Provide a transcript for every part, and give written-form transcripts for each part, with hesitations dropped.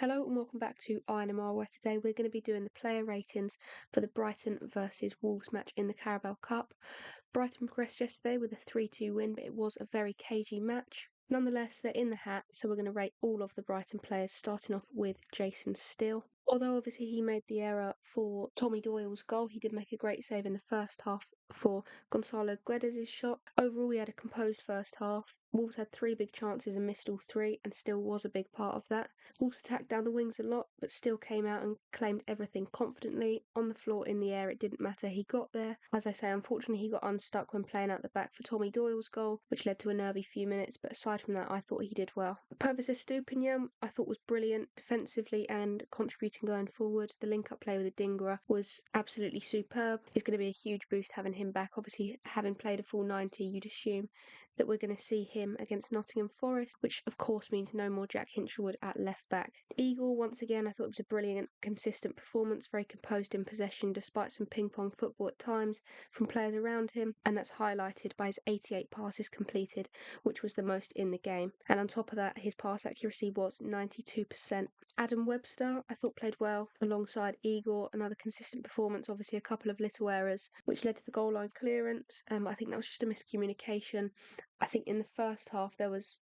Hello and welcome back to INMR, where today we're going to be doing the player ratings for the Brighton versus Wolves match in the Carabao Cup. Brighton progressed yesterday with a 3-2 win, but it was a very cagey match. Nonetheless, they're in the hat, so we're going to rate all of the Brighton players, starting off with Jason Steele. Although obviously he made the error for Tommy Doyle's goal, he did make a great save in the first half for Gonzalo Guedes' shot. Overall, we had a composed first half. Wolves had 3 big chances and missed all 3, and Steele was a big part of that. Wolves attacked down the wings a lot, but Steele came out and claimed everything confidently. On the floor, in the air, it didn't matter, he got there. As I say, unfortunately he got unstuck when playing out the back for Tommy Doyle's goal, which led to a nervy few minutes, but aside from that I thought he did well. Pervis Estupiñán I thought was brilliant defensively and contributing going forward. The link-up play with Adingra was absolutely superb. It's going to be a huge boost having him back. Obviously, having played a full 90, you'd assume that we're going to see him against Nottingham Forest, which of course means no more Jack Hinchelwood at left back. Eagle, once again, I thought it was a brilliant, consistent performance, very composed in possession despite some ping-pong football at times from players around him, and that's highlighted by his 88 passes completed, which was the most in the game. And on top of that, his pass accuracy was 92%. Adam Webster, I thought played well alongside Igor. Another consistent performance, obviously a couple of little errors, which led to the goal line clearance. I think that was just a miscommunication. I think in the first half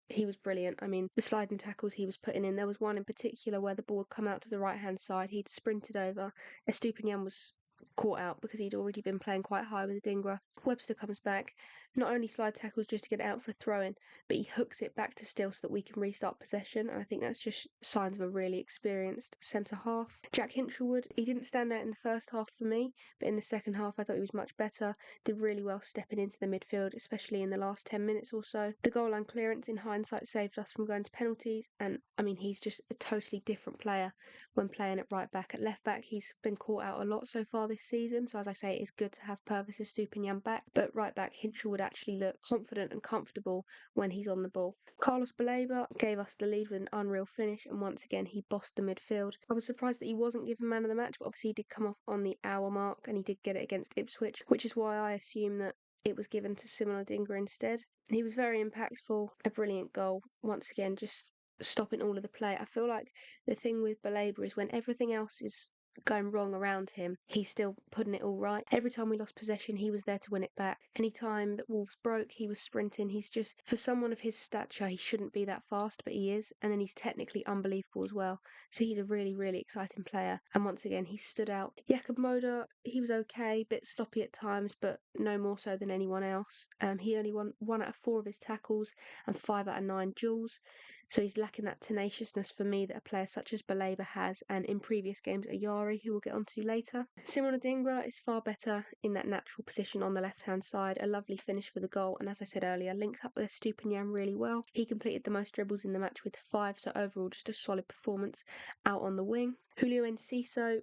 he was brilliant. I mean, the sliding tackles he was putting in, there was one in particular where the ball had come out to the right hand side. He'd sprinted over. Estupiñán was caught out because he'd already been playing quite high with Adingra. Webster comes back, not only slide tackles just to get it out for a throw-in, but he hooks it back to Steele so that we can restart possession, and I think that's just signs of a really experienced centre-half. Jack Hinchelwood, he didn't stand out in the first half for me, but in the second half I thought he was much better, did really well stepping into the midfield, especially in the last 10 minutes or so. The goal line clearance in hindsight saved us from going to penalties, and I mean, he's just a totally different player when playing at right back. At left back, he's been caught out a lot so far this season, so as I say, it's good to have Pervis Estupiñán back, but right back Hinchelwood actually look confident and comfortable when he's on the ball. Carlos Baleba gave us the lead with an unreal finish, and once again he bossed the midfield. I was surprised that he wasn't given man of the match, but obviously he did come off on the hour mark and he did get it against Ipswich, which is why I assume that it was given to Simon Adingra instead. He was very impactful, a brilliant goal, once again just stopping all of the play. I feel like the thing with Baleba is when everything else is going wrong around him, he's still putting it all right. Every time we lost possession, he was there to win it back. Any time that Wolves broke, he was sprinting. He's just, for someone of his stature, he shouldn't be that fast, but he is, and then he's technically unbelievable as well. So he's a really, really exciting player, and once again, he stood out. Jakob Moder, he was okay, a bit sloppy at times, but no more so than anyone else. He only won 1 out of 4 of his tackles and 5 out of 9 duels. So he's lacking that tenaciousness for me that a player such as Baleba has, and in previous games Ayari, who we'll get onto later. Simon Adingra is far better in that natural position on the left-hand side, a lovely finish for the goal, and as I said earlier, linked up with Estupiñán really well. He completed the most dribbles in the match with 5, so overall just a solid performance out on the wing. Julio Enciso,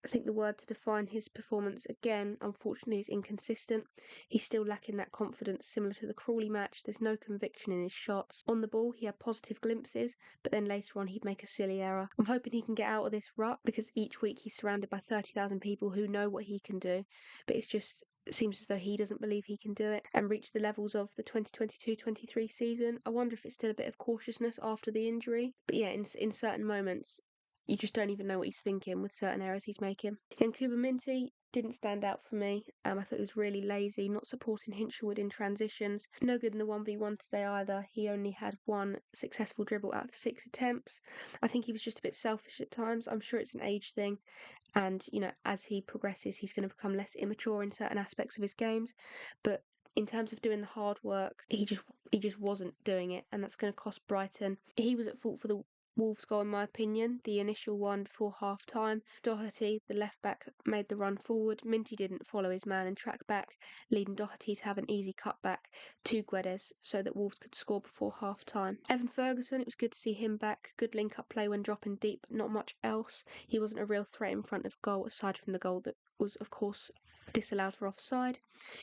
I think the word to define his performance again, unfortunately, is inconsistent. He's still lacking that confidence similar to the Crawley match. There's no conviction in his shots. On the ball, he had positive glimpses, but then later on he'd make a silly error. I'm hoping he can get out of this rut because each week he's surrounded by 30,000 people who know what he can do, but it seems as though he doesn't believe he can do it and reach the levels of the 2022-23 season. I wonder if it's still a bit of cautiousness after the injury, but yeah, in certain moments you just don't even know what he's thinking with certain errors he's making. And Kuba Minty didn't stand out for me. I thought he was really lazy, not supporting Hinchelwood in transitions. No good in the 1v1 today either. He only had 1 successful dribble out of 6 attempts. I think he was just a bit selfish at times. I'm sure it's an age thing. And, as he progresses, he's going to become less immature in certain aspects of his games. But in terms of doing the hard work, he just wasn't doing it. And that's going to cost Brighton. He was at fault for the Wolves goal in my opinion, the initial one before half time. Doherty, the left back, made the run forward. Minty didn't follow his man and track back, leading Doherty to have an easy cut back to Guedes so that Wolves could score before half time. Evan Ferguson, it was good to see him back. Good link up play when dropping deep, not much else. He wasn't a real threat in front of goal aside from the goal that was of course disallowed for offside.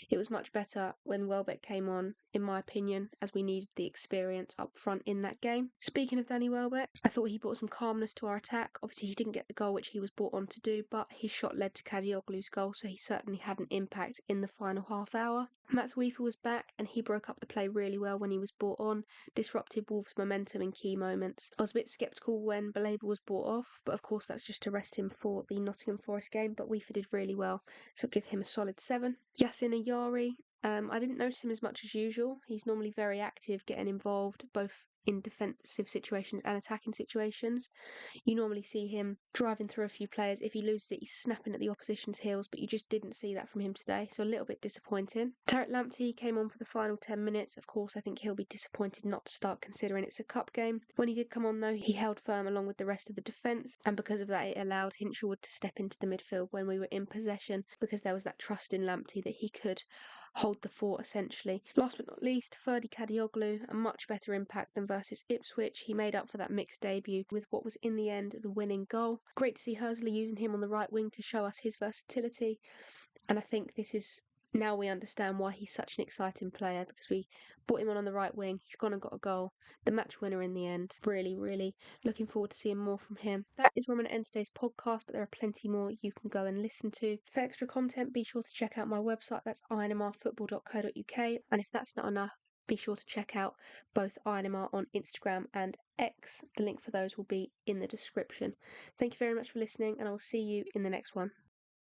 It was much better when Welbeck came on, in my opinion, as we needed the experience up front in that game. Speaking of Danny Welbeck, I thought he brought some calmness to our attack. Obviously, he didn't get the goal which he was brought on to do, but his shot led to Kadioglu's goal, so he certainly had an impact in the final half hour. Mats Wiefer was back and he broke up the play really well when he was brought on, disrupted Wolves' momentum in key moments. I was a bit sceptical when Baleba was brought off, but of course that's just to rest him for the Nottingham Forest game, but Wiefer did really well, so I'll give him a solid 7. Yasin Ayari, I didn't notice him as much as usual. He's normally very active, getting involved both in defensive situations and attacking situations. You normally see him driving through a few players. If he loses it, he's snapping at the opposition's heels, but you just didn't see that from him today, so a little bit disappointing. Tariq Lamptey came on for the final 10 minutes. Of course, I think he'll be disappointed not to start considering it's a cup game. When he did come on, though, he held firm along with the rest of the defence, and because of that, it allowed Hinshelwood to step into the midfield when we were in possession, because there was that trust in Lamptey that he could hold the fort, essentially. Last but not least, Ferdi Kadioglu, a much better impact than versus Ipswich. He made up for that mixed debut with what was in the end the winning goal. Great to see Hersley using him on the right wing to show us his versatility, and I think this is now we understand why he's such an exciting player, because we brought him on the right wing. He's gone and got a goal, the match winner in the end. Really looking forward to seeing more from him. That is where I'm going to end today's podcast, but there are plenty more you can go and listen to. For extra content, be sure to check out my website. That's inmrfootball.co.uk, and if that's not enough, be sure to check out both INMR on Instagram and X. The link for those will be in the description. Thank you very much for listening, and I will see you in the next one.